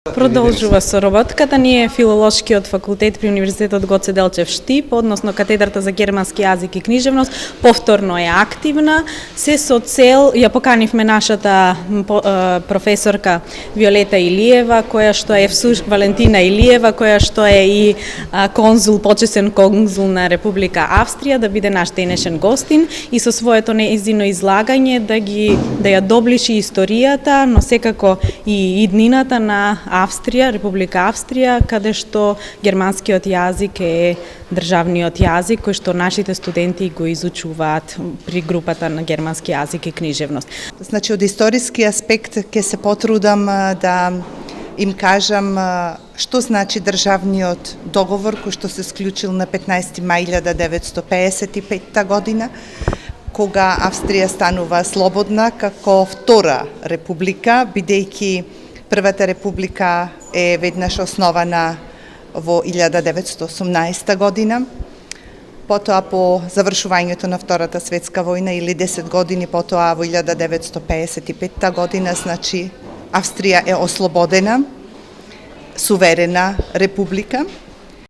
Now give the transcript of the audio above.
Продолжува соработката. Ние филолошкиот факултет при Универзитетот Гоце Делчев Штип, односно катедрата за германски јазик и книжевност, повторно е активна, се со цел ја поканивме нашата професорка Виолета Илиева, која што е Валентина Илиева, која што е и почесен конзул на Република Австрија, да биде наш денешен гостин и со своето неизино излагање да ја доближи историјата, но секако и иднината на Австрија, Република Австрија, каде што германскиот јазик е државниот јазик кој што нашите студенти го изучуваат при групата на германски јазик и книжевност. Значи, од историски аспект ќе се потрудам да им кажам што значи државниот договор кој што се склучил на 15 мај 1955 година, кога Австрија станува слободна како втора република, бидејќи Првата република е веднаш основана во 1918 година. Потоа по завршувањето на Втората светска војна или 10 години потоа во 1955 година, значи Австрија е ослободена, суверена република.